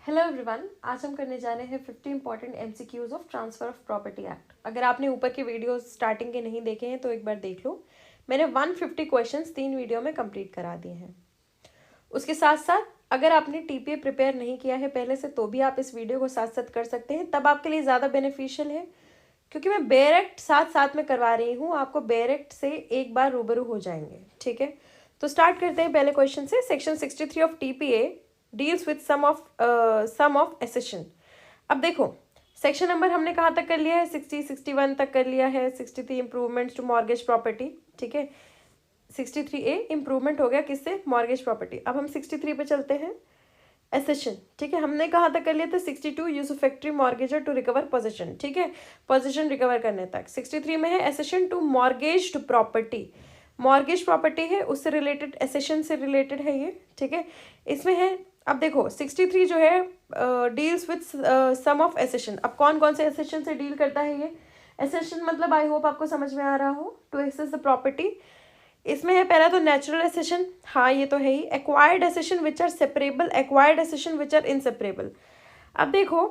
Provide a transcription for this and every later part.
Hello everyone, आज हम करने जा रहे हैं 50 important MCQs of transfer of property act. अगर आपने ऊपर के वीडियो स्टार्टिंग के नहीं देखे हैं तो एक बार देख लो। मैंने 150 क्वेश्चंस 3 वीडियो में कंप्लीट करा दिए हैं। उसके साथ साथ अगर आपने टीपीए प्रिपेयर नहीं किया है पहले से तो भी आप इस वीडियो को साथ साथ कर सकते हैं, तब आपके लिए ज़्यादा बेनिफिशियल है क्योंकि मैं बेरेक्ट साथ साथ में करवा रही हूँ। आपको बेरेक्ट से एक बार रूबरू हो जाएंगे। ठीक है, तो स्टार्ट करते हैं पहले क्वेश्चन से। Section 63 of TPA deals with some of accession. अब देखो, सेक्शन नंबर हमने कहाँ तक कर लिया है? 61 तक कर लिया है। 63 इम्प्रूवमेंट्स टू मॉर्गेज प्रॉपर्टी। ठीक है, 63A इम्प्रूवमेंट हो गया किससे? Mortgage property. अब हम 63 पे चलते हैं, एसेशन। ठीक है, हमने कहाँ तक कर लिया था? 62 use factory mortgagor to recover position. ठीक है, पोजीशन रिकवर करने तक। 63 में है accession to mortgage property. Mortgage property है, उससे रिलेटेड, एसेशन से रिलेटेड है ये। ठीक है, इसमें है, अब देखो 63 जो है deals with some of accession. अब कौन कौन से एसेशन से डील करता है ये? एसेशन मतलब आई होप आपको समझ में आ रहा हो, टू एक्सेस द प्रॉपर्टी। इसमें है पहला तो नेचुरल एसेशन, हाँ ये तो है ही। Acquired accession which are separable, acquired accession which are inseparable. अब देखो,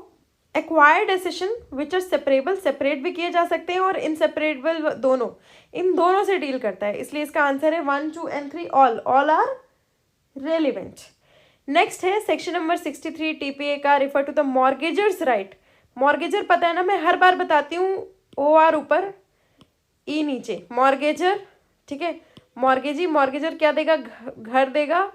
acquired accession which are separable, separate भी किए जा सकते हैं और इनसेपरेबल, दोनों, इन दोनों से डील करता है। इसलिए इसका आंसर है 1, 2 and 3, all are relevant. Next है सेक्शन नंबर 63 टीपीए का, refer to the mortgagor's right. Mortgagor पता है ना, मैं हर बार बताती हूँ, ओ आर ऊपर ई नीचे, मॉर्गेजर। ठीक है, मॉर्गेजी, मॉर्गेजर क्या देगा? घर देगा,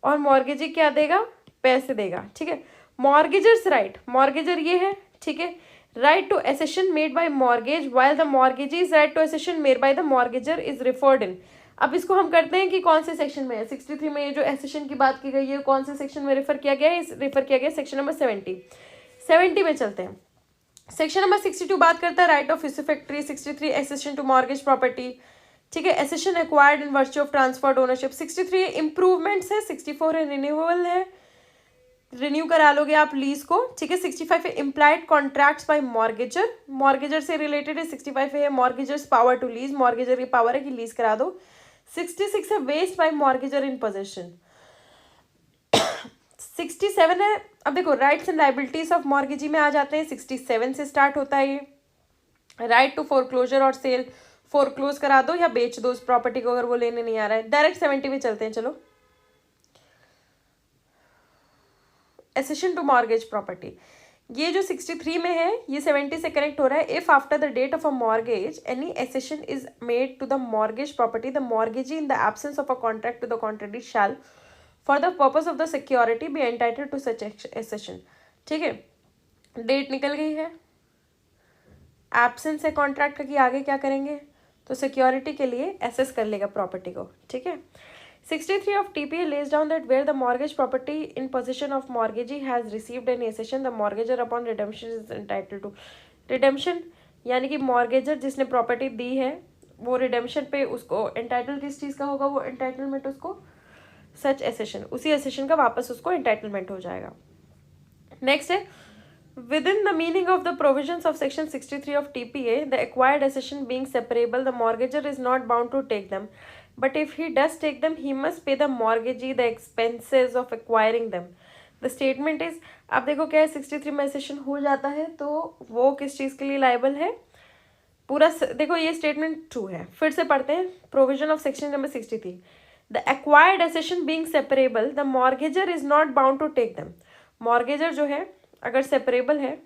और मॉर्गेजी क्या देगा? पैसे देगा। ठीक है, मॉर्गेजर्स राइट, मॉर्गेजर ये है। ठीक है, right to accession made by mortgage while the mortgagee's right to accession made by the mortgagor is referred in. अब इसको हम करते हैं कि कौन से सेक्शन में है। 63 में ये जो एसेशन की बात की गई है कौन से सेक्शन में रेफर किया गया है? रेफर किया गया सेक्शन नंबर 70 में चलते हैं। सेक्शन नंबर 62 बात करता है right of usufructuary. 63 accession to mortgage property. ठीक है, accession acquired in virtue of transferred ownership. 63 improvements है। 64 है रिन्यूएबल है, रिन्यू करा लोगे आप लीज को। ठीक है, 65 है implied contracts by mortgagor, mortgagor से रिलेटेड है। 65 है mortgagor's power to lease, mortgagor की पावर है कि लीज करा दो। 66 है waste by mortgagor in possession. 67 है, अब देखो rights and liabilities of mortgagee में आ जाते हैं। 67 से स्टार्ट होता है ये। राइट टू फोरक्लोजर और सेल, फोरक्लोज करा दो या बेच दो उस प्रॉपर्टी को अगर वो लेने नहीं आ रहा है। डायरेक्ट 70 में चलते हैं, चलो। एसेशन टू मॉर्गेज प्रॉपर्टी, ये जो 63 में है ये 70 से कनेक्ट हो रहा है। If after the date of a mortgage any accession is made to the mortgage property, the mortgagee in the absence of a contract to the contractee shall for the purpose of the security be entitled to such accession. ठीक है, date निकल गई है, absence है contract का कि आगे क्या करेंगे, तो सिक्योरिटी के लिए एसेस कर लेगा प्रॉपर्टी को। ठीक है, 63 of TPA lays down that where the mortgage property in possession of mortgagee has received an accession, the mortgager upon redemption is entitled to redemption। यानी कि mortgager जिसने प्रॉपर्टी दी है वो रिडेम्पशन पे उसको एंटाइटल किस चीज़ का होगा? वो एंटाइटलमेंट उसको सच एसेशन, उसी एसेशन का वापस उसको एंटाइटलमेंट हो जाएगा। नेक्स्ट है within the meaning of the provisions of section 63 of TPA, the acquired accession being separable, the mortgagor is not bound to take them, but if he does take them, he must pay the mortgagee the expenses of acquiring them. The statement is, अब देखो क्या है, 63 में accession हो जाता है तो वो किस चीज़ के लिए liable है? पूरा देखो ये स्टेटमेंट ट्रू है। फिर से पढ़ते हैं, provision of section number 63, the acquired accession being separable, the mortgagor is not bound to take them. Mortgagor जो है अगर सेपरेबल है,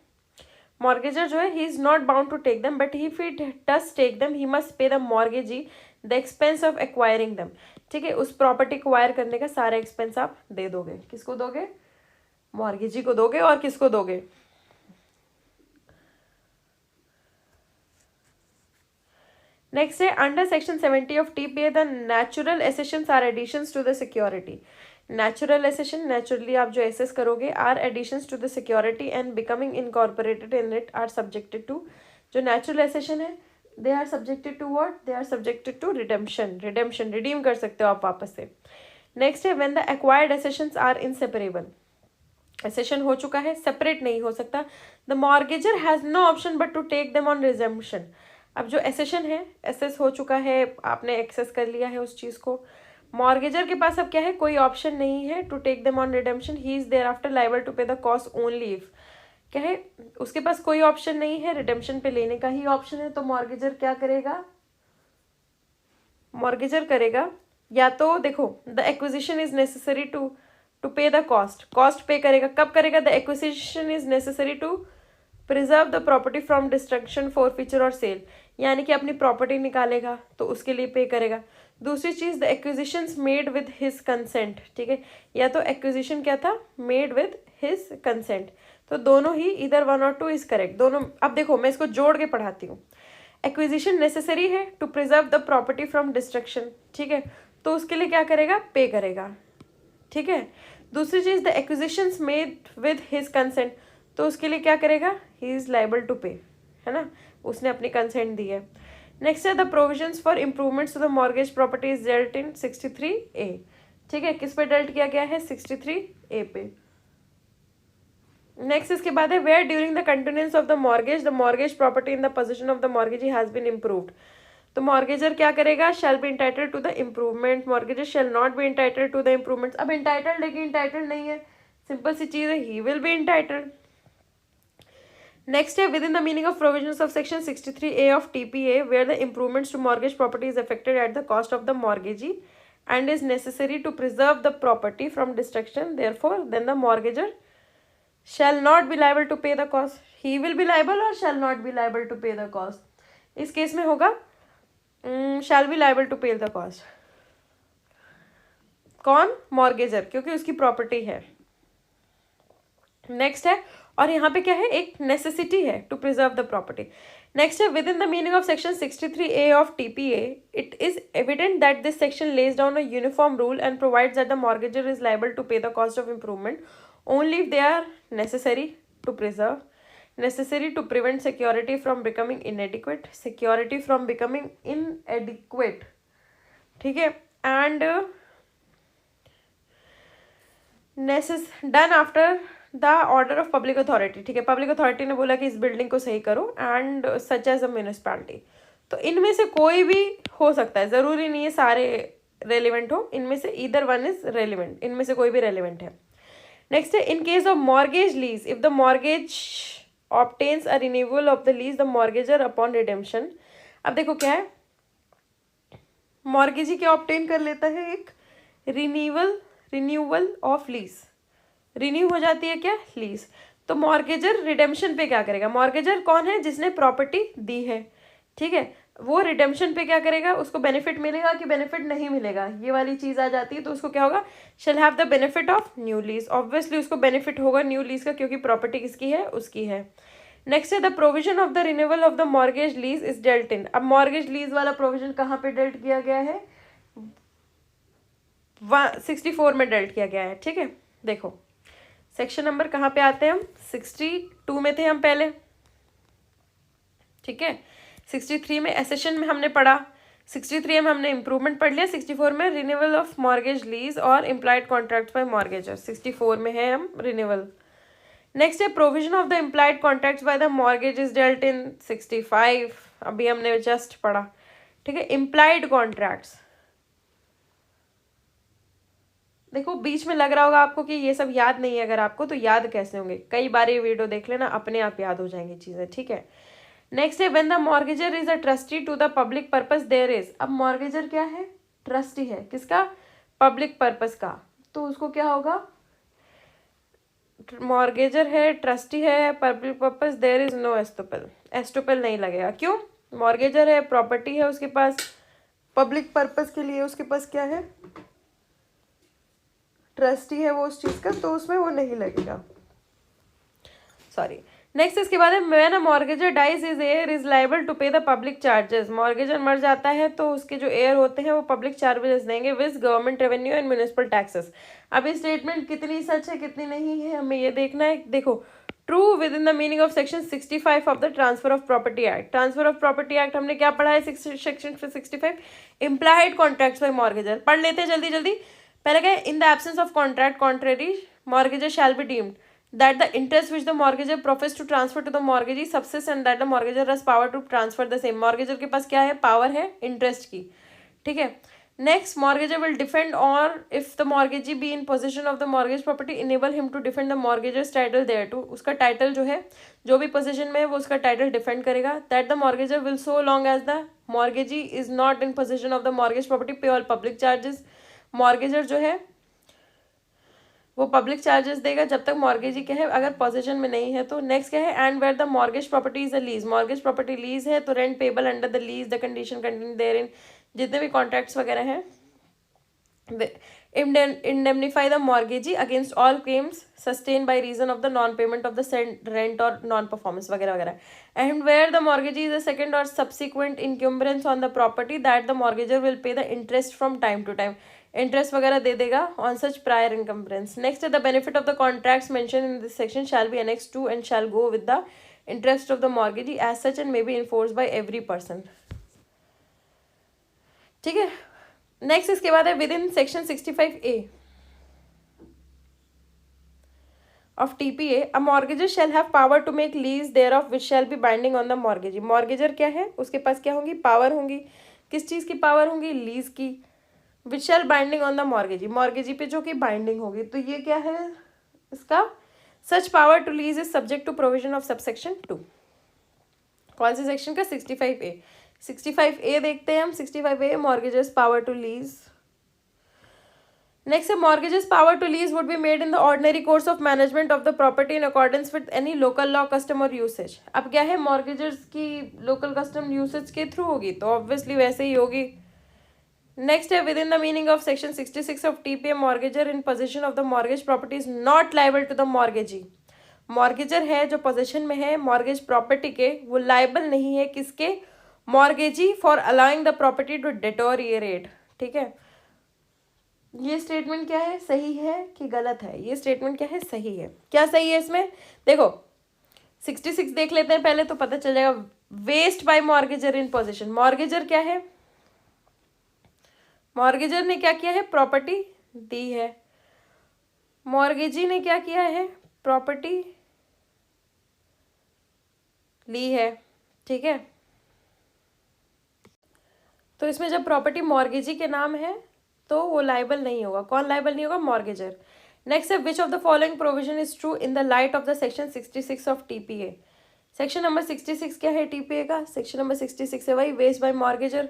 मॉर्गेजर जो है he is not bound to take them, but if he does take them he must pay the mortgagee the expense of acquiring them. ठीक है, उस property को एक्वायर करने का सारा एक्सपेंस आप दे दोगे। किसको दोगे? मॉर्गेजी को दोगे। और किसको दोगे? नेक्स्ट है under section 70 of TPA the natural accessions are additions to the security. Natural accession, naturally आप जो एसेस करोगे, are additions to the security and becoming incorporated in it are subjected to, जो नेचुरल एसेशन है they are subjected to what? They are subjected to redemption. Redemption, redeem कर सकते हो आप वापस से। नेक्स्ट है when the acquired accessions are inseparable, accession हो चुका है, सेपरेट नहीं हो सकता, the mortgagor has no option but to take them on resumption. अब जो एसेशन है, एसेस हो चुका है, आपने एक्सेस कर लिया है उस चीज़ को, मॉर्गेजर के पास अब क्या है, कोई ऑप्शन नहीं है to take them on redemption, he is thereafter liable to pay the cost only if, क्या है, उसके पास कोई ऑप्शन नहीं है, रिडेम्पशन पे लेने का ही ऑप्शन है। तो मॉर्गेजर क्या करेगा, मॉर्गेजर करेगा या तो देखो the acquisition is necessary to pay the cost pay करेगा। कब करेगा, the acquisition is necessary to preserve the property from destruction, forfeiture और सेल, यानी कि अपनी प्रॉपर्टी निकालेगा तो उसके लिए पे करेगा। दूसरी चीज, the acquisition made with his consent, ठीक है, या तो एक्विजिशन क्या था, मेड विद हिज कंसेंट, तो दोनों ही इधर 1 और 2 इज करेक्ट दोनों। अब देखो मैं इसको जोड़ के पढ़ाती हूँ। एक्विजिशन नेसेसरी है to preserve the property from destruction, ठीक है, तो उसके लिए क्या करेगा, पे करेगा, ठीक है। दूसरी चीज, the acquisition made with his consent, तो उसके लिए क्या करेगा, ही इज लाइबल टू पे, है ना, उसने अपनी कंसेंट दी है। नेक्स्ट है the provisions for improvements to the mortgage property is dealt in 63A, ठीक है, किस पे डेल्ट किया गया है, 63A पे। नेक्स्ट इसके बाद है where during the continuance of the mortgage property in the position of the mortgagee has been improved, तो मॉर्गेजर क्या करेगा, shall be entitled to the improvement, mortgagor shall not be entitled to the improvements. अब entitled लेकिन entitled नहीं है, simple सी चीज है, he will be entitled. Next है within the meaning of provisions of section 63A of TPA where the improvements to mortgage property is affected at the cost of the mortgagee and is necessary to preserve the property from destruction, therefore then the mortgagor shall not be liable to pay the cost, he will be liable or shall not be liable to pay the cost, इस case में होगा shall be liable to pay the cost, कौन, mortgagor, क्योंकि उसकी property है। Next है, और यहाँ पे क्या है, एक नेसेसिटी है to preserve the property. Next है within the meaning of section 63A of TPA it is evident that this section lays down a uniform rule and provides that the mortgagor is liable to pay the cost of improvement only if they are necessary to preserve, necessary to prevent security from becoming inadequate, security from becoming inadequate, ठीक है, and done after the order of public authority, ठीक है, public authority ने बोला कि इस building को सही करो, and such as a municipality, तो इनमें से कोई भी हो सकता है, ज़रूरी नहीं है सारे रेलिवेंट हो, इनमें से ईदर वन इज रेलिवेंट, इनमें से कोई भी रेलिवेंट है। नेक्स्ट है in case of mortgage lease if the mortgage obtains a renewal of the lease the mortgagor upon redemption. अब देखो क्या है, मॉर्गेजी क्या ऑब्टेन कर लेता है, एक रिन्यूअल ऑफ लीज, रिन्यू हो जाती है क्या, लीज, तो मॉर्गेजर रिडेम्पशन पे क्या करेगा, मॉर्गेजर कौन है, जिसने प्रॉपर्टी दी है, ठीक है, वो रिडेम्पशन पे क्या करेगा, उसको बेनिफिट मिलेगा कि बेनिफिट नहीं मिलेगा, ये वाली चीज आ जाती है, तो उसको क्या होगा, shall have the benefit of new lease, obviously उसको बेनिफिट होगा न्यू लीज का, क्योंकि प्रॉपर्टी किसकी है, उसकी है। नेक्स्ट है the provision of the renewal of the mortgage lease is dealt in, अब मॉर्गेज लीज वाला प्रोविजन कहाँ पे डेल्ट किया गया है, 64 में डेल्ट किया गया है, ठीक है। देखो सेक्शन नंबर कहाँ पे आते हैं हम, 62 में थे हम पहले, ठीक है, 63 में एसेशन में हमने पढ़ा, 63 में हमने इम्प्रूवमेंट पढ़ लिया, 64 में रिन्यूअल ऑफ मॉर्गेज लीज और इम्प्लाइड कॉन्ट्रैक्ट बाय मॉर्गेजर, 64 में है हम रिन्यूअल। नेक्स्ट है provision of the implied contract by the mortgage is dealt in 65, अभी हमने जस्ट पढ़ा, ठीक है। इम्प्लाइड कॉन्ट्रैक्ट्स, देखो बीच में लग रहा होगा आपको कि ये सब याद नहीं है, अगर आपको तो याद कैसे होंगे, कई बार ये वीडियो देख लेना, अपने आप याद हो जाएंगी चीज़ें, ठीक है। नेक्स्ट है when the mortgagor is a trustee to the public purpose there is, अब मॉर्गेजर क्या है, ट्रस्टी है, किसका, पब्लिक पर्पस का, तो उसको क्या होगा, मॉर्गेजर है, ट्रस्टी है, public purpose, there is no estoppel, estoppel नहीं लगेगा, क्यों, मॉर्गेजर है, प्रॉपर्टी है उसके पास, पब्लिक पर्पस के लिए उसके पास क्या है, ट्रस्टी है वो उस चीज का, तो उसमें वो नहीं लगेगा, सॉरी। नेक्स्ट इसके बाद है when a mortgagor dies is heir is liable to pay the public charges, mortgagor मर जाता है तो उसके जो एयर होते हैं वो पब्लिक चार्जेस देंगे with government revenue and municipal taxes. अब ये स्टेटमेंट कितनी सच है कितनी नहीं है हमें ये देखना है। देखो true within the meaning of section 65 of the transfer of property act. Transfer of property act हमने क्या पढ़ा है section 65, implied contracts by mortgagor. पढ़ लेते हैं जल्दी जल्दी। पहले क्या है, in the absence of contract contrary mortgagor shall be deemed that the interest which the mortgagor professed to transfer to the mortgagee subsists and that the mortgagor has power to transfer the same। mortgagor के पास क्या है, power है interest की, ठीक है। Next, mortgagor will defend और if the mortgagee be in position of the mortgage property enable him to defend the mortgagor's title there to. उसका title जो है, जो भी पोजीशन में है वो उसका टाइटल डिफेंड करेगा। That the mortgagor will so long as the mortgagee is not in position of the mortgage property pay all public charges. Mortgagor जो है वो पब्लिक चार्जेस देगा जब तक मॉर्गेजी क्या है अगर पोजीशन में नहीं है तो। नेक्स्ट क्या है, and where the mortgage property is a lease. Mortgage property lease है तो rent payable under the lease the condition contained therein. जितने भी कॉन्ट्रैक्ट्स वगैरह हैं, indemnify the mortgagee against all claims sustained by reason of the non-payment of the said rent or non-performance वगैरह वगैरह। And where the mortgagee is a second or subsequent encumbrance on the property, that the mortgagor will pay the interest from time to time। interest वगैरह दे देगा on such prior encumbrance। Next, the benefit of the contracts mentioned in this section shall be annexed to and shall go with the interest of the mortgagee as such and may be enforced by every person। ठीक है। Next इसके बाद है with in section 65A of TPA a mortgagor shall have power to make lease thereof which shall be binding on the mortgagee। Mortgagor क्या है, उसके पास क्या होंगी, पावर होंगी। किस चीज़ की पावर होंगी, लीज की। which shall binding on the mortgagee, mortgagee पे जो कि बाइंडिंग होगी। तो ये क्या है इसका, such power to lease is subject to provision of subsection 2। कौन से सेक्शन का, 65A। 65A देखते हैं हम। 65A mortgagor's power to lease. Next है, mortgage's power to lease would be made in the ordinary course of management of the property in accordance with any local law custom और usage. अब क्या है, mortgagor's की local custom usage के through होगी तो obviously वैसे ही होगी। नेक्स्ट है, within the meaning of section 66 of TPA mortgagor in position of the mortgage property is not liable to the mortgagee. Mortgagor है जो पोजीशन में है मॉर्गेज प्रॉपर्टी के, वो लाइबल नहीं है किसके, mortgagee for allowing the property to deteriorate. ठीक है, ये स्टेटमेंट क्या है, सही है कि गलत है, ये स्टेटमेंट क्या है, सही है। क्या सही है इसमें, देखो 66 देख लेते हैं पहले तो पता चल जाएगा। Waste by mortgagor in position, mortgagor क्या है, मॉर्गेजर ने क्या किया है, प्रॉपर्टी दी है। मॉर्गेजी ने क्या किया है, प्रॉपर्टी ली है। ठीक है, तो इसमें जब प्रॉपर्टी मॉर्गेजी के नाम है तो वो लाइबल नहीं होगा। कौन लाइबल नहीं होगा, मॉर्गेजर। नेक्स्ट है, which of the following provision is true in the light of the section 66 of TPA। Section number 66 क्या है TPA का, सेक्शन नंबर 66 है वही, waste by mortgagor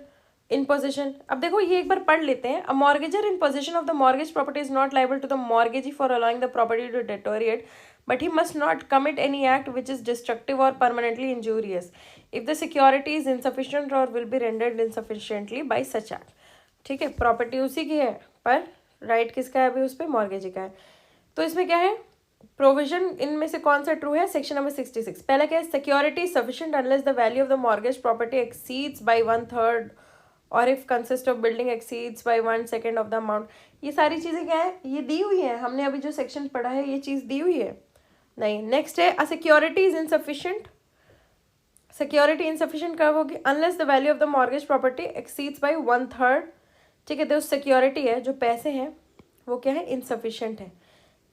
in position. अब देखो ये एक बार पढ़ लेते हैं। A mortgagor in position of the mortgage property is not liable to the mortgagee for allowing the property to deteriorate but he must not commit any act which is destructive or permanently injurious if the security is insufficient or will be rendered insufficiently by such act। ठीक है, property उसी की है पर right किसका है अभी उस पर, मॉर्गेजी का है। तो इसमें क्या है, प्रोविजन इनमें से कौन सा ट्रू है, सेक्शन नंबर 66। पहला क्या है, security sufficient unless the value of the mortgage property exceeds by 1/3 और if consist of building exceeds by 1/2 of the amount. ये सारी चीज़ें क्या है, ये दी हुई है, हमने अभी जो सेक्शन पढ़ा है ये चीज़ दी हुई है नहीं। नेक्स्ट है, a security is insufficient. Security insufficient कब होगी, unless the value of the mortgage property exceeds by 1/3। ठीक है, तो सिक्योरिटी है जो पैसे हैं वो क्या है, इनसफिशिएंट है।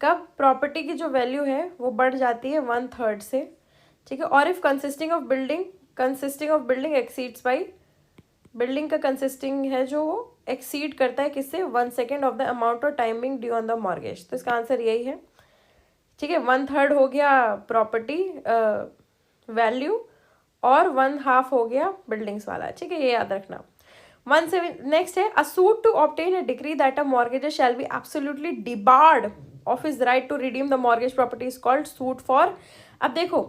कब, प्रॉपर्टी की जो वैल्यू है वो बढ़ जाती है 1/3 से। ठीक है, और if consisting of building exceeds by, building का कंसिस्टिंग है जो वो एक्सीड करता है किससे, 1/2 ऑफ द अमाउंट और timing due on the mortgage. तो इसका आंसर यही है। ठीक है, 1/3 हो गया प्रॉपर्टी वैल्यू और 1/2 हो गया बिल्डिंग्स वाला। ठीक है, ये याद रखना। 17 नेक्स्ट है, a suit to obtain a decree that a mortgagor shall be absolutely debarred of his right to redeem the mortgage property is called suit for. अब देखो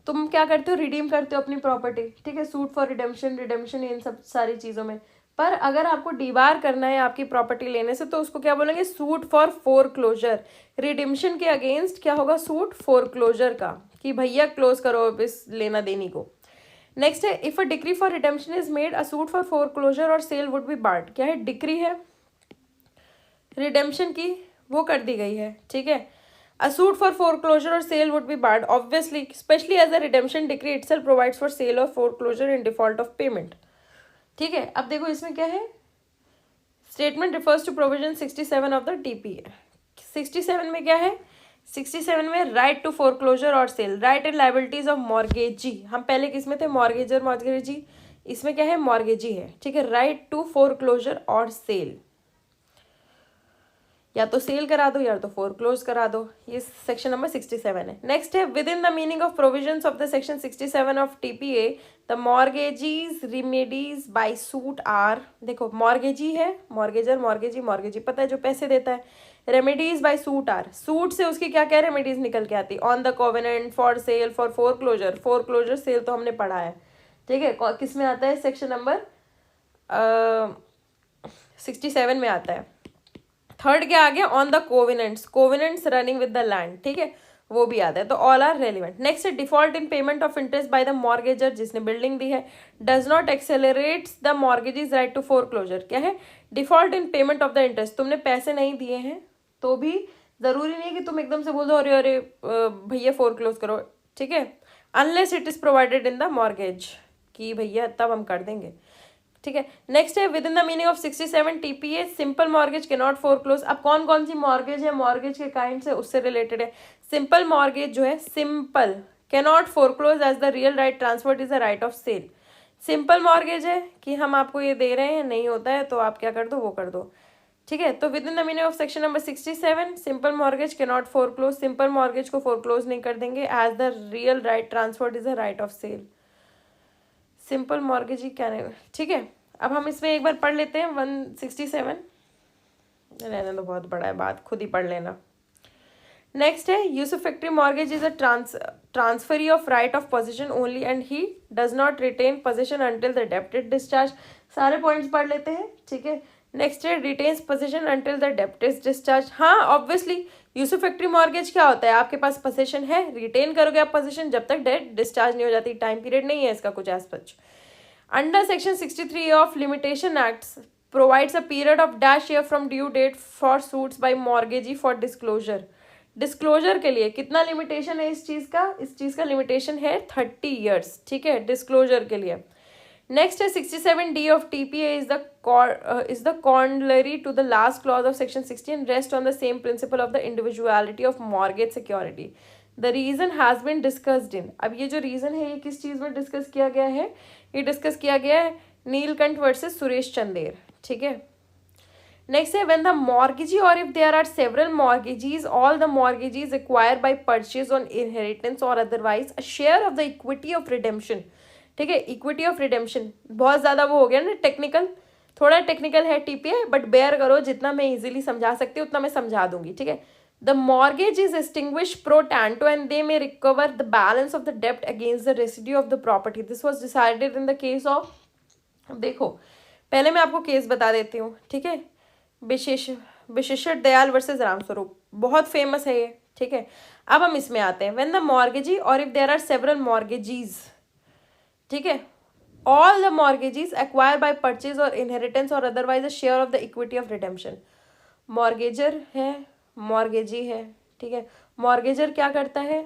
तुम क्या करते हो, रिडीम करते हो अपनी प्रॉपर्टी। ठीक है, सूट फॉर रिडेम्पशन इन सब सारी चीज़ों में। पर अगर आपको डीबार करना है आपकी प्रॉपर्टी लेने से तो उसको क्या बोलेंगे, सूट फॉर फोरक्लोजर। रिडिम्शन के अगेंस्ट क्या होगा, सूट फोरक्लोजर का, कि भैया क्लोज करो इस लेना देनी को। नेक्स्ट है, if a decree for redemption is made a suit for foreclosure और सेल वुड बी बार्ड। क्या है, डिक्री है रिडेम्पशन की, वो कर दी गई है। ठीक है, अ सूट फॉर फोरक्लोजर और sale would be barred obviously specially as the redemption decree itself provides for sale और foreclosure in default of payment. ठीक है, अब देखो इसमें क्या है, statement refers to provision 67 of the TPA। 67 में क्या है, 67 में राइट टू फोरक्लोजर और sale, right and liabilities of mortgagee. हम पहले किस में थे, मॉर्गेजर मॉर्गेजी, इसमें क्या है, मॉर्गेजी है, ठीक है। राइट टू फोरक्लोजर और सेल, या तो सेल करा दो या तो फोरक्लोज करा दो, ये सेक्शन नंबर 67 है। नेक्स्ट है within the meaning of provisions of the section 67 of TPA the mortgagee's remedies by suit are, देखो मॉर्गेजी है, मॉर्गेजर, मॉर्गेजी, मॉर्गेजी पता है जो पैसे देता है। Remedies by suit are, suit से उसकी क्या क्या रेमेडीज निकल के आती है, on the covenant, for sale, for foreclosure, foreclosure sale तो हमने पढ़ा है, ठीक है। किस में आता है, सेक्शन नंबर 67 में आता है। थर्ड क्या आ गया, on the covenants, covenants running with the land, ठीक है, वो भी आता है। तो ऑल आर रेलिवेंट। नेक्स्ट है default in payment of interest by the mortgagor, जिसने बिल्डिंग दी है, does not accelerates the mortgagee's right to foreclosure. क्या है, default in payment of the interest, तुमने पैसे नहीं दिए हैं तो भी जरूरी नहीं है कि तुम एकदम से बोल दो अरे अरे भैया फोरक्लोज करो, ठीक है, unless it is provided in the mortgage, कि भैया तब हम कर देंगे, ठीक है। नेक्स्ट है within the meaning of 67 TPA simple mortgage के नॉट फोरक्लोज। अब कौन कौन सी मॉर्गेज है, मॉर्गेज के काइंड से उससे रिलेटेड है। सिंपल मॉर्गेज जो है, simple can not foreclose as the real right transferred is the right of sale. Simple mortgage है कि हम आपको ये दे रहे हैं, नहीं होता है तो आप क्या कर दो, वो कर दो, ठीक है। तो within the meaning of section number 67 simple mortgage के नॉट फोरक्लोज, सिंपल मॉर्गेज को फोरक्लोज नहीं कर देंगे as the real right transferred is the right of sale. Simple mortgage ही क्या नहीं, ठीक है। अब हम इसमें एक बार पढ़ लेते हैं 167, रहने तो बहुत बड़ा है, बात खुद ही पढ़ लेना। नेक्स्ट है usufructuary mortgage is a transferee of right of position only and he does not retain position until the डेब्ट इज डिस्चार्ज। सारे पॉइंट्स पढ़ लेते हैं, ठीक है। नेक्स्ट है रिटेन्स पोजीशन अंटिल द डेब्ट इज डिस्चार्ज। हाँ ऑब्वियसली यूसुफैक्टरी मॉर्गेज क्या होता है, आपके पास पोजीशन है, रिटेन करोगे आप पोजीशन जब तक डेट डिस्चार्ज नहीं हो जाती, टाइम पीरियड नहीं है इसका कुछ as such. Under Section 63 of Limitation Acts provides a period of dash year from due date for suits by mortgagee for disclosure. Disclosure के लिए कितना लिमिटेशन है इस चीज़ का, इस चीज़ का लिमिटेशन है 30 years, ठीक है, डिस्क्लोजर के लिए। नेक्स्ट है 67D of TPA is the corollary to the last clause of Section 60 and rest on the same principle of the individuality of mortgage security. The reason has been discussed in, अब ये जो reason है ये किस चीज़ में discuss किया गया है, ये डिस्कस किया गया है नीलकंठ वर्सेस सुरेश चंदेर, ठीक है। नेक्स्ट है व्हेन द मॉर्गेजी और if there are several mortgagees all the mortgagees acquire by purchase on inheritance और otherwise a share of the equity of redemption, ठीक है। इक्विटी ऑफ रिडेम्पशन बहुत ज़्यादा वो हो गया ना टेक्निकल, थोड़ा टेक्निकल है टीपीए, बट बेयर करो, जितना मैं इजीली समझा सकती हूँ उतना मैं समझा दूंगी, ठीक है। The mortgage is extinguished pro tanto and they may recover the balance of the debt against the residue of the property. This was decided in the case of, देखो पहले मैं आपको केस बता देती हूँ, ठीक है। विशेषर दयाल वर्सेस रामस्वरूप, बहुत फेमस है ये, ठीक है। अब हम इसमें आते हैं व्हेन द मॉर्गेजी और इफ देयर आर सेवरल मॉर्गेजीज, ठीक है, all the mortgagees acquired by purchase or inheritance or otherwise a share of the equity of redemption. Mortgagor है, मॉर्गेजी है, ठीक है। मॉर्गेजर क्या करता है,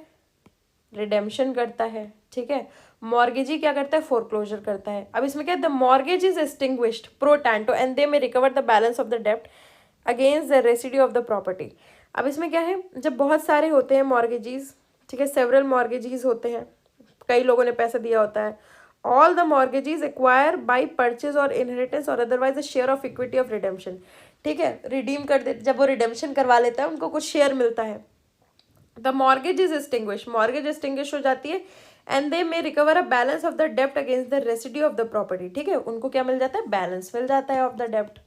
रिडेम्पशन करता है, ठीक है। मॉर्गेजी क्या करता है, फोरक्लोजर करता है। अब इसमें क्या है, the mortgage is extinguished pro tanto and they may recover the balance of the डेब्ट against the residue of the property. अब इसमें क्या है, जब बहुत सारे होते हैं मॉर्गेजीज, ठीक है, सेवरल मॉर्गेजीज होते हैं, कई लोगों ने पैसा दिया होता है, all the mortgagees acquire by purchase और इनहेरिटेंस और otherwise a share of equity of redemption, ठीक है। रिडीम कर दे, जब वो रिडेम्पशन करवा लेता है उनको कुछ शेयर मिलता है। The mortgage is extinguish, mortgage extinguish हो जाती है and they may recover a balance of the डेप्ट against the residue of the property, ठीक है। उनको क्या मिल जाता है, बैलेंस मिल जाता है ऑफ द डेप्ट।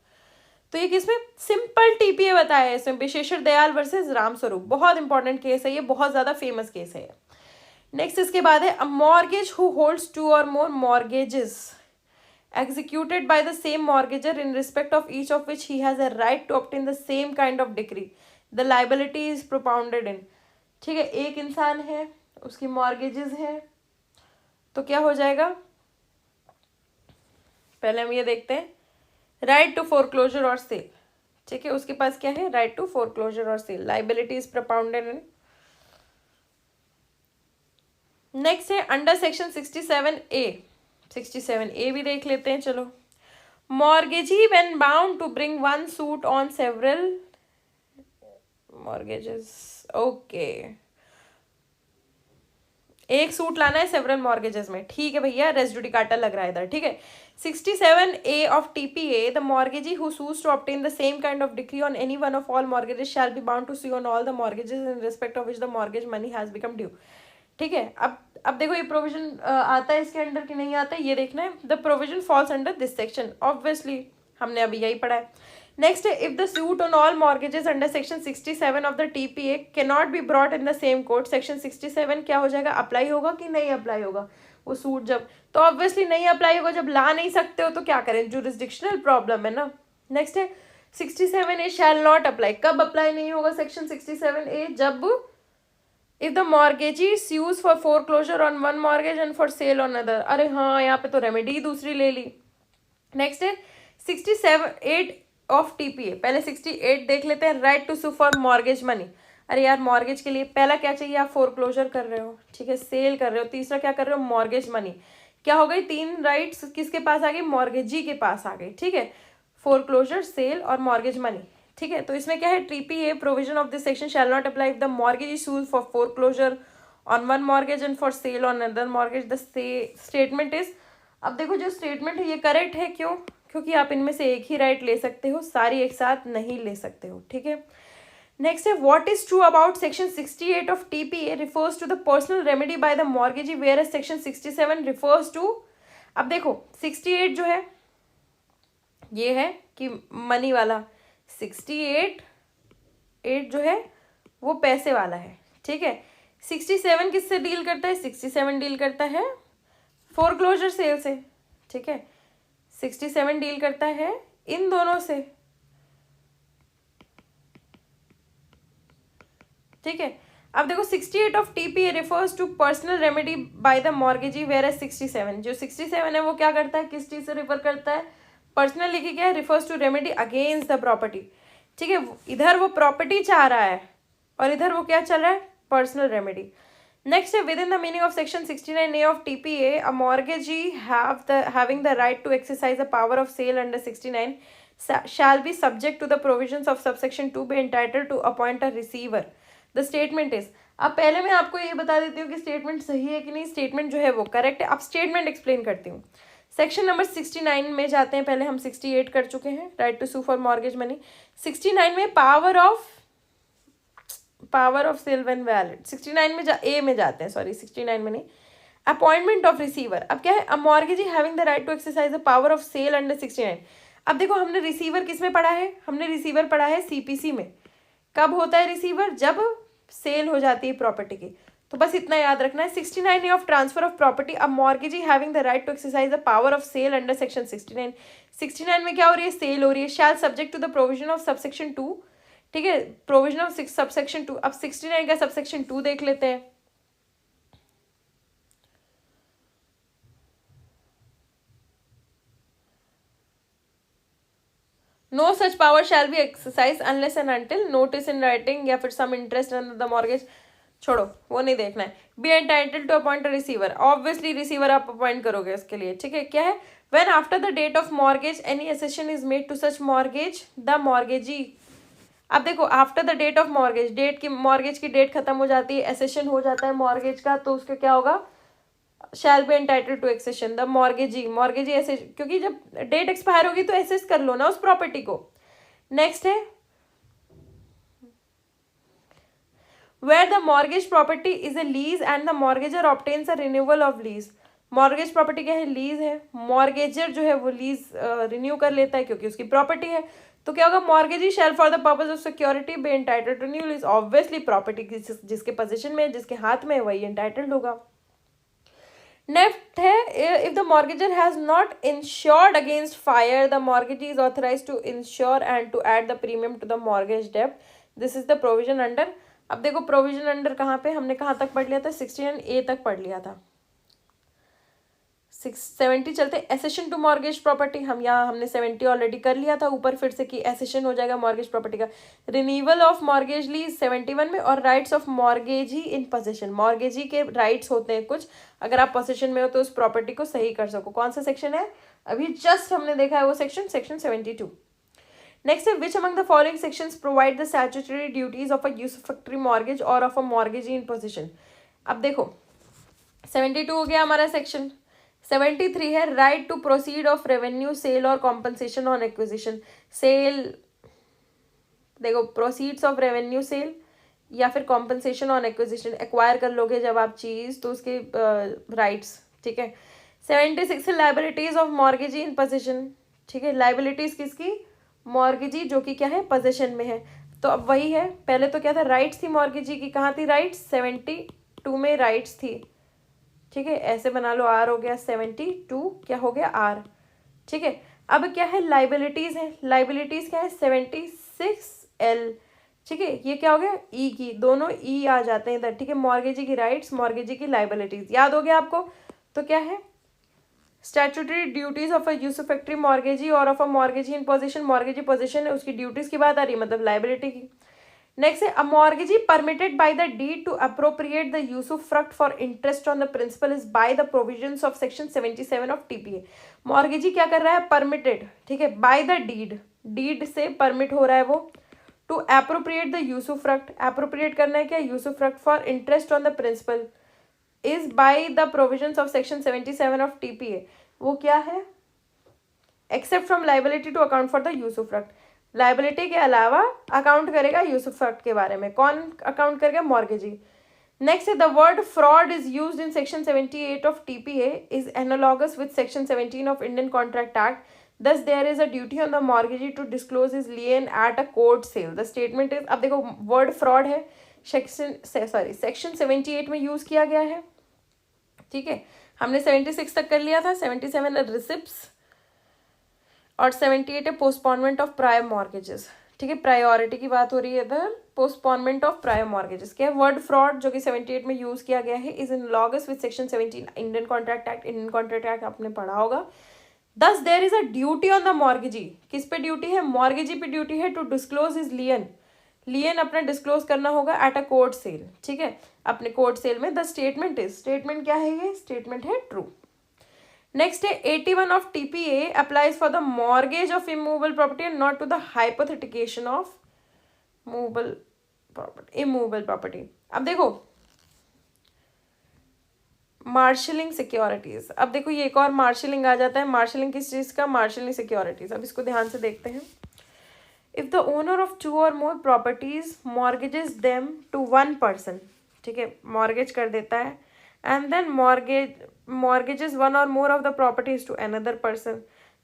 तो ये किसमें, सिंपल टीपीए बताया है इसमें, विशेषर दयाल वर्सेस रामस्वरूप, बहुत इंपॉर्टेंट केस है ये, बहुत ज़्यादा फेमस केस है। नेक्स्ट इसके बाद है a mortgage who holds two और more mortgages executed by the same mortgagor in respect of each of which he has a right to obtain the same kind of decree, the liability is propounded in, ठीक है। एक इंसान है, उसकी mortgages है, तो क्या हो जाएगा, पहले हम ये देखते हैं राइट टू फोरक्लोजर और सेल, ठीक है। उसके पास क्या है, राइट टू फोरक्लोजर और sale, liability is propounded in। Next है अंडर सेक्शन 67A, 67A भी देख लेते हैं, चलो। Mortgagee when bound to bring one suit on several mortgages, okay. एक सूट लाना है सेवरल मॉर्गेजेस में, ठीक है भैया, रेस जुडिकाटा लग रहा है इधर, ठीक है। 67A of TPA, the mortgagee who sues to obtain the same kind of decree on any one of all mortgages shall be bound to sue on all the mortgages in respect of which the mortgage money has become due, ठीक है। अब देखो ये provision आता है इसके under कि नहीं आता है, ये देखना है। The provision falls under this section, obviously हमने अभी यही पढ़ा है। नेक्स्ट है, if the suit on all mortgages under section 67 of the TPA can not be brought in the same court, section 67 क्या हो जाएगा, अप्लाई होगा कि नहीं अप्लाई होगा वो सूट जब, तो ऑब्वियसली नहीं अप्लाई होगा, जब ला नहीं सकते हो तो क्या करें, जुरिस्डिक्शनल प्रॉब्लम है ना। नेक्स्ट है 67A शैल नॉट अप्लाई, कब अप्लाई नहीं होगा सेक्शन 67A, जब if the mortgagee sues for foreclosure on one mortgage and for sale on other, अरे हाँ यहाँ पे तो रेमेडी दूसरी ले ली। नेक्स्ट है 67 ऑफ टीपीए, पहले 68 देख लेते हैं, right to sue for mortgage money, अरे यार मॉर्गेज के लिए पहला क्या चाहिए, आप फोरक्लोजर कर रहे हो, ठीक है, सेल कर रहे हो, तीसरा क्या कर रहे हो, मॉर्गेज मनी, क्या हो गई, तीन राइट्स किसके पास आ गई, मॉर्गेजी के पास आ गई, ठीक है, फोरक्लोजर, सेल और मॉर्गेज मनी, ठीक है। तो इसमें क्या है, TPA provision of this section shall not apply if the mortgage is shoes for foreclosure on one mortgage and for sale on other mortgage, the statement is, अब देखो जो स्टेटमेंट है ये करेक्ट है, क्यों, क्योंकि आप इनमें से एक ही राइट ले सकते हो, सारी एक साथ नहीं ले सकते हो, ठीक है। नेक्स्ट है, what is true about section 68 of TPA refers to the personal remedy by the mortgagee whereas section 67 refers to, अब देखो 68 जो है ये है कि मनी वाला, 68 जो है वो पैसे वाला है, ठीक है। 67 किससे डील करता है, 67 डील करता है फोरक्लोजर सेल से, ठीक है, 67 डील करता है इन दोनों से, ठीक है। अब देखो 68 of TPA refers to personal remedy by the mortgagee whereas 67, जो 67 है वो क्या करता है, किस चीज से रिफर करता है, पर्सनल लिखी क्या है, refers to remedy against the property, ठीक है, इधर वो प्रॉपर्टी चाह रहा है और इधर वो क्या चल रहा है, पर्सनल रेमेडी। नेक्स्ट है, within the meaning of section 69A of TPA a mortgagee having the right to exercise the power of sale under 69 shall be subject to the provisions of subsection 2 be entitled to appoint a receiver. The statement is, अब पहले मैं आपको ये बता देती हूँ कि statement सही है कि नहीं, स्टेटमेंट जो है वो करेक्ट है। अब स्टेटमेंट एक्सप्लेन करती हूँ। सेक्शन नंबर 69 में जाते हैं, पहले हम 68 कर चुके हैं, right to sue for mortgage money. 69 में power of sale when valid, 69 में ए में जाते हैं, सॉरी 69 में नहीं, अपॉइंटमेंट ऑफ रिसीवर। अब क्या है, a mortgagee having the right to exercise the power of sale under 69। अब देखो हमने रिसीवर किस में पढ़ा है, हमने रिसीवर पढ़ा है सीपीसी में। कब होता है रिसीवर, जब सेल हो जाती है प्रॉपर्टी की, तो बस इतना याद रखना है। 69 of transfer of property, a mortgagee having the right to exercise the power of sale under section 69। 69 में क्या हो रही है, सेल हो रही है, shall subject to the provision of subsection 2, ठीक है, प्रोविजन ऑफ सबसेक्शन 2। अब 69 का सबसेक्शन 2 देख लेते हैं। No such power shall be exercise unless and until notice in writing या फिर some interest in the mortgage, छोड़ो वो नहीं देखना है। Be entitled to appoint a receiver, obviously receiver आप अपॉइंट करोगे उसके लिए, ठीक है। क्या है, when after the date of mortgage any accession is made to such mortgage the mortgagee. अब देखो after the date of mortgage, date की मॉर्गेज की डेट खत्म हो जाती है, एसेशन हो जाता है मॉर्गेज का, तो उसका क्या होगा, shall be entitled to accession the mortgagee ऐसे, क्योंकि जब डेट एक्सपायर होगी तो एसेस कर लो ना उस प्रॉपर्टी को। नेक्स्ट है, where the mortgage property is a lease and the mortgager obtains a renewal of lease। Mortgage property क्या है, लीज है, मॉर्गेजर जो है वो लीज रिन्यू कर लेता है क्योंकि उसकी प्रॉपर्टी है, तो क्या होगा, mortgagee shall for the purpose of security be entitled to new lease. Obviously property जिसके पोजीशन में, जिसके हाथ में है, वही एंटाइटल्ड होगा। नेक्स्ट है, if the mortgagor has not insured against fire the mortgagee is authorized to insure and to add the premium to the mortgage डेब्ट, this is the provision under. अब देखो प्रोविजन अंडर कहाँ पे, हमने कहाँ तक पढ़ लिया था, 69A तक पढ़ लिया था। 70 चलते, एसेशन टू मॉर्गेज प्रॉपर्टी, हम यहाँ हमने 70 ऑलरेडी कर लिया था, ऊपर फिर से कि एसेशन हो जाएगा मॉर्गेज प्रॉपर्टी का। रिन्यूअल ऑफ मॉर्गेज लीज 71 में, और rights of mortgagee in position, mortgagee के राइट्स होते हैं कुछ, अगर आप पोजीशन में हो तो उस प्रॉपर्टी को सही कर सको। कौन सा सेक्शन है, अभी जस्ट हमने देखा है वो सेक्शन 72। नेक्स्ट है, which among the following sections provide the statutory duties of a usufructuary mortgage or of a mortgagee in position. अब देखो 72 हो गया हमारा सेक्शन। 73 है right to proceed of revenue sale or compensation on acquisition. Sale, देखो proceeds of revenue sale या फिर compensation on acquisition, acquire कर लोगे जब आप चीज तो उसके राइट्स, ठीक है। 76 है liabilities of mortgagee in position, ठीक है। लाइबिलिटीज किसकी? मॉर्गेजी, जो कि क्या है, पोजीशन में है। तो अब वही है, पहले तो क्या था, राइट्स थी मॉर्गेजी की, कहाँ थी राइट्स? 72 में राइट्स थी, ठीक है। ऐसे बना लो, आर हो गया 72, क्या हो गया आर, ठीक है। अब क्या है, लाइबिलिटीज है। लाइबिलिटीज क्या है? 76L, ठीक है। ये क्या हो गया? ई की, दोनों ई आ जाते हैं इधर, ठीक है। मॉर्गेजी की राइट्स, मॉर्गेजी की लाइबिलिटीज, याद हो गया आपको? तो क्या है, statutory duties of a usufructuary mortgagee or of a mortgagee in position. Mortgagee position है, उसकी ड्यूटीज की बात आ रही है, मतलब लाइबिलिटी की। नेक्स्ट है, a mortgagee permitted by the deed to appropriate the usufruct for interest on the principal is by the provisions of section 77 of TPA. Mortgagee क्या कर रहा है? परमिटेड, ठीक है, बाय द डीड, डीड से permit हो रहा है वो, to appropriate the usufruct, appropriate करना है क्या? Usufruct for interest on the principal is by the provisions of section 77 of TPA. वो क्या है? Except from liability to account for the usufruct, liability के अलावा अकाउंट करेगा यूसुफ्रक्ट के बारे में। कौन अकाउंट करेगा? मॉर्गेजी। नेक्स्ट है, the word fraud is used in section 78 of TPA is analogous with section 17 of Indian contract act, thus there is a duty on the mortgagee to disclose his lien at a court sale. The statement is, अब देखो word fraud है, section 78 में use किया गया है, ठीक है। हमने 76 तक कर लिया था, 77 रिसिप्ट्स और 78 है पोस्टपोनमेंट ऑफ प्रायर मॉर्गेजेस, ठीक है। प्रायोरिटी की बात हो रही है इधर, पोस्टपोनमेंट ऑफ प्रायर मॉर्गेजेस। क्या है? वर्ड फ्रॉड जो कि 78 में यूज किया गया है, is analogous with section 17 Indian contract act. Indian contract act आपने पढ़ा होगा। Thus there is a duty on the mortgagee, किस पे ड्यूटी है? मॉर्गेजी पे ड्यूटी है, टू डिस्क्लोज इज लियन, लियन अपना डिस्क्लोज करना होगा एट अ कोर्ट सेल, ठीक है, अपने कोर्ट सेल में। द स्टेटमेंट इज, स्टेटमेंट क्या है? ये स्टेटमेंट है ट्रू। नेक्स्ट है 81 of TPA applies for the mortgage of immovable property and not to the hypothecation of movable property, immovable property. अब देखो मार्शलिंग सिक्योरिटीज, अब देखो ये एक और मार्शलिंग आ जाता है। मार्शलिंग किस चीज का? Marshalling securities. अब इसको ध्यान से देखते हैं। If the owner of 2 or more properties mortgages them to one person, ठीक है, मॉर्गेज कर देता है, and then mortgages one or more of the properties to another person,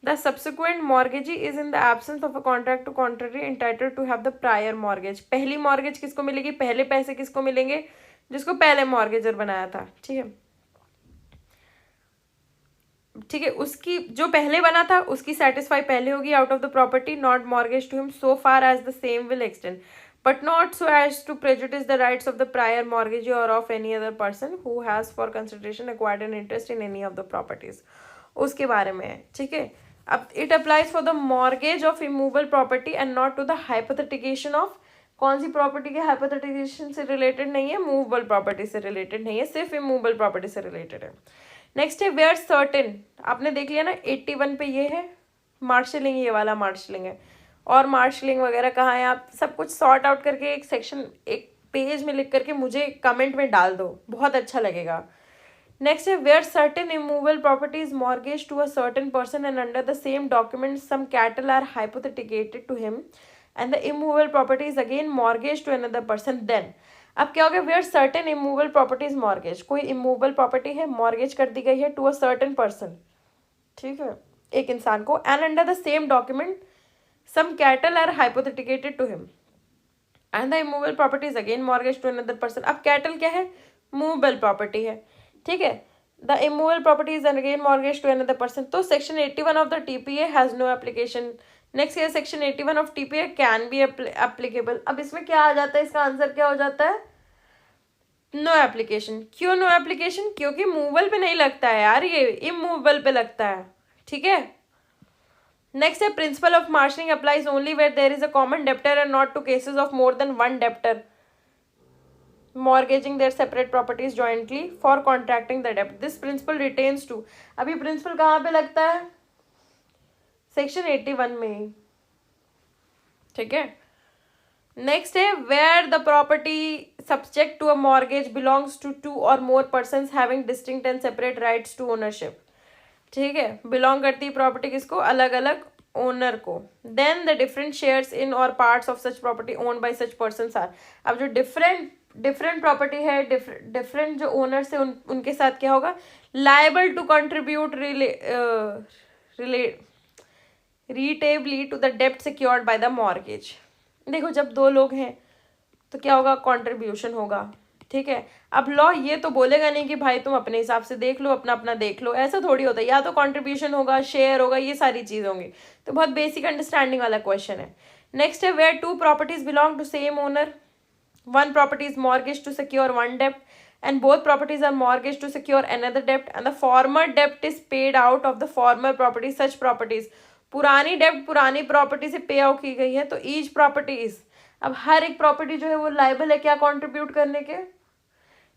the subsequent mortgagee is in the absence of a contract to contrary entitled to have the prior mortgage। पहली mortgage किसको मिलेगी? पहले पैसे किसको मिलेंगे? जिसको पहले mortgagor बनाया था, ठीक है, ठीक है। उसकी जो पहले बना था उसकी सेटिस्फाई पहले होगी, out of the property not mortgage to him so far as the same will extend, but not so as to prejudice the rights of the prior mortgagee or of any other person who has for consideration acquired an interest in any of the properties। उसके बारे में है, ठीक है। अब it applies for the mortgage of immovable property and not to the hypothecation of, कौन सी property के hypothecation से रिलेटेड नहीं है? मूवेबल प्रॉपर्टी से रिलेटेड नहीं है, सिर्फ इमूवेबल प्रॉपर्टी से रिलेटेड है। नेक्स्ट है वेयर सर्टेन, आपने देख लिया ना 81 पे, ये है मार्शलिंग, ये वाला मार्शलिंग है। और मार्शलिंग वगैरह कहाँ है? आप सब कुछ सॉर्ट आउट करके एक सेक्शन, एक पेज में लिख करके मुझे कमेंट में डाल दो, बहुत अच्छा लगेगा। नेक्स्ट है where certain immovable property is mortgage to a certain person and under the same document some cattle are hypothecated to him and the immovable property is again mortgage to another person, then अब क्या हो गया? Where certain immovable property is mortgage, कोई immovable property है, mortgage कर दी गई है टू अ सर्टेन पर्सन, ठीक है, एक इंसान को, and under the same document some cattle are hypotheticated to him and the immovable property is again mortgaged to another person। अब cattle क्या है? movable property है, ठीक है। the immovable property is again mortgaged to another person। तो section 81 of the TPA has no application। next है section 81 of TPA can be applicable। अब इसमें क्या आ जाता है? इसका आंसर क्या हो जाता है? No application. क्यों नो एप्लीकेशन? क्योंकि मूवेबल पे नहीं लगता है यार, ये इमूवेबल पे लगता है, ठीक है। नेक्स्ट है principle of marshalling applies only where there is a common debtor and not to cases of more than one debtor mortgaging their separate properties jointly for contracting the debt। this principle retains to, अभी principal कहाँ पे लगता है? Section 81 में ही, ठीक है। Next है where the property subject to a mortgage belongs to two or more persons having distinct and separate rights to ownership. ठीक है, बिलोंग करती है प्रॉपर्टी किसको, अलग अलग ओनर को. Then the different shares in or parts of such property own by such person are. अब जो डिफरेंट प्रॉपर्टी है, डिफरेंट जो ओनर्स है उनके साथ क्या होगा, liable to contribute relatively to the डेप्ट सिक्योर्ड बाय द मॉर्गेज. देखो जब दो लोग हैं तो क्या होगा, कॉन्ट्रीब्यूशन होगा. ठीक है, अब लॉ ये तो बोलेगा नहीं कि भाई तुम अपने हिसाब से देख लो, अपना अपना देख लो, ऐसा थोड़ी होता है. या तो कॉन्ट्रीब्यूशन होगा, शेयर होगा, ये सारी चीज़ होंगी. तो बहुत बेसिक अंडरस्टैंडिंग वाला क्वेश्चन है. नेक्स्ट है, where two properties belong to same owner, one property is mortgage to secure one डेप्ट and both properties are mortgaged to secure another debt and the former debt is paid out of the former property. Such properties, पुरानी डेप्ट पुरानी property से पे out की गई है, तो each property is, अब हर एक प्रॉपर्टी जो है वो लाइबल है क्या कंट्रीब्यूट करने के,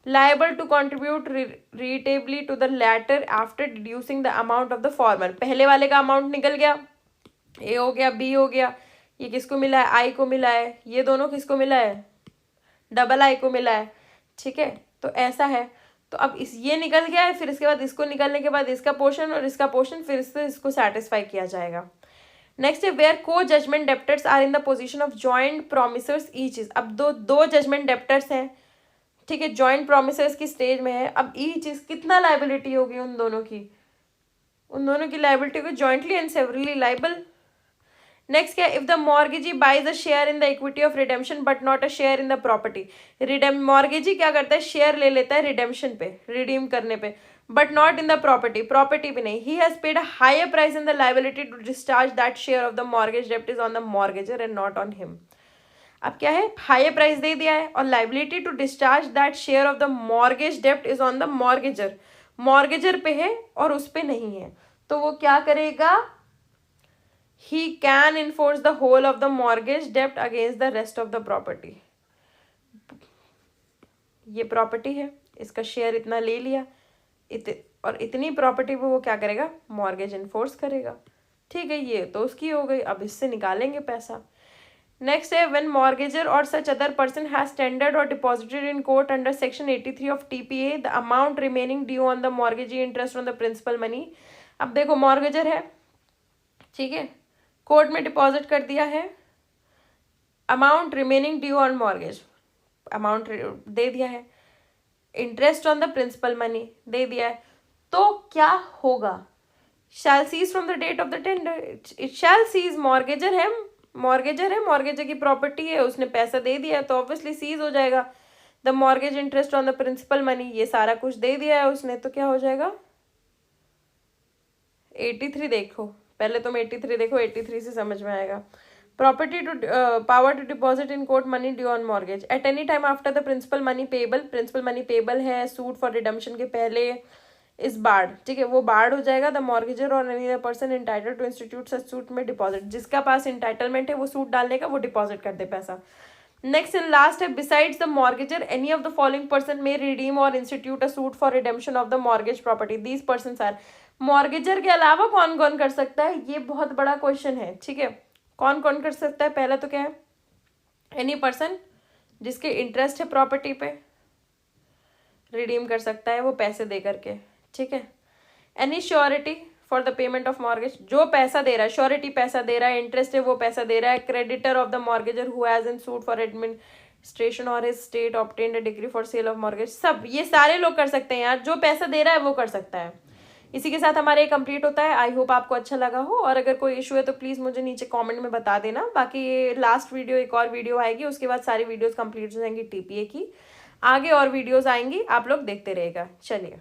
liable to contribute relatively to the latter after deducing the amount of the former. पहले वाले का अमाउंट निकल गया, ए हो गया, बी हो गया, ये किसको मिला है, आई को मिला है, ये दोनों किसको मिला है, डबल आई को मिला है. ठीक है, तो ऐसा है. तो अब ये निकल गया है, फिर इसके बाद इसको निकलने के बाद इसका पोर्शन और इसका पोर्शन, फिर से इसको सेटिस्फाई किया जाएगा. नेक्स्ट है, where co judgment debtors are in the position of joint promisors each is. अब दो जजमेंट डेप्टर्स हैं, ठीक है, जॉइंट प्रोमिसर्स की स्टेज में है. अब ईच इज कितना लाइबिलिटी होगी उन दोनों की लाइबिलिटी होगी jointly and severally liable. Next क्या, if the mortgagee buys a share in the equity of redemption but not a share in the property. Mortgagee क्या करता है, शेयर ले लेता है रिडेम्पशन पे, रिडीम करने पे, but not in the property पे नहीं. He has paid a higher price in the liability to discharge that share of the mortgage डेप्ट is on the mortgagor and not on him. अब क्या है, higher price दे दिया है और liability to discharge that share of the mortgage डेप्ट is on the mortgagor पे है और उस पे नहीं है. तो वो क्या करेगा, he can enforce the whole of the mortgage debt against the rest of the property. ये प्रॉपर्टी है, इसका शेयर इतना ले लिया, और इतनी प्रॉपर्टी पे वो क्या करेगा, मॉर्गेज इन्फोर्स करेगा. ठीक है, ये तो उसकी हो गई. अब इससे निकालेंगे पैसा. नेक्स्ट है, when mortgager or such other person has tendered or deposited in court under section 83 of TPA the amount remaining due on the mortgagee interest on the principal money. अब देखो मॉर्गेजर है, ठीक है, कोर्ट में deposit कर दिया है, amount remaining due on mortgage, amount दे दिया है, interest on the principal money दे दिया है. तो क्या होगा, shall cease from the date of the tender. It shall cease, mortgager है, मॉर्गेजर की प्रॉपर्टी है, उसने पैसा दे दिया है तो ऑब्वियसली सीज हो जाएगा. The mortgage interest on the principal money, ये सारा कुछ दे दिया है उसने, तो क्या हो जाएगा, 83 देखो, पहले तुम 83 देखो, 83 से समझ में आएगा. Property to power to deposit in court money due on mortgage at any time after the principal money payable है सूट फॉर रिडम्पशन के पहले इस बार्ड. ठीक है, वो बार्ड हो जाएगा. द मॉर्गेजर और any other person entitled to institute such suit में डिपॉजिट, जिसका पास इंटाइटलमेंट है वो सूट डालने का, वो डिपॉजिट कर दे पैसा. नेक्स्ट एंड लास्ट है, besides the mortgager any of the following person may redeem or institute a suit for redemption of the mortgage property. These persons are, mortgager के अलावा कौन कौन कर सकता है, ये बहुत बड़ा क्वेश्चन है. ठीक है, कौन कौन कर सकता है, पहला तो क्या है, एनी पर्सन जिसके इंटरेस्ट है प्रॉपर्टी पे, रिडीम कर सकता है वो पैसे दे करके. ठीक है, any surety for the payment of mortgage, जो पैसा दे रहा है, श्योरिटी पैसा दे रहा है, इंटरेस्ट है वो पैसा दे रहा है. Creditor of the mortgager who has in suit for administration or his state obtained a degree for sale of mortgage. सब ये सारे लोग कर सकते हैं यार, जो पैसा दे रहा है वो कर सकता है. इसी के साथ हमारे कंप्लीट होता है. आई होप आपको अच्छा लगा हो, और अगर कोई इशू है तो प्लीज़ मुझे नीचे कमेंट में बता देना. बाकी ये लास्ट वीडियो, एक और वीडियो आएगी, उसके बाद सारी वीडियोस कंप्लीट हो जाएंगी टीपीए की. आगे और वीडियोस आएंगी, आप लोग देखते रहेगा. चलिए.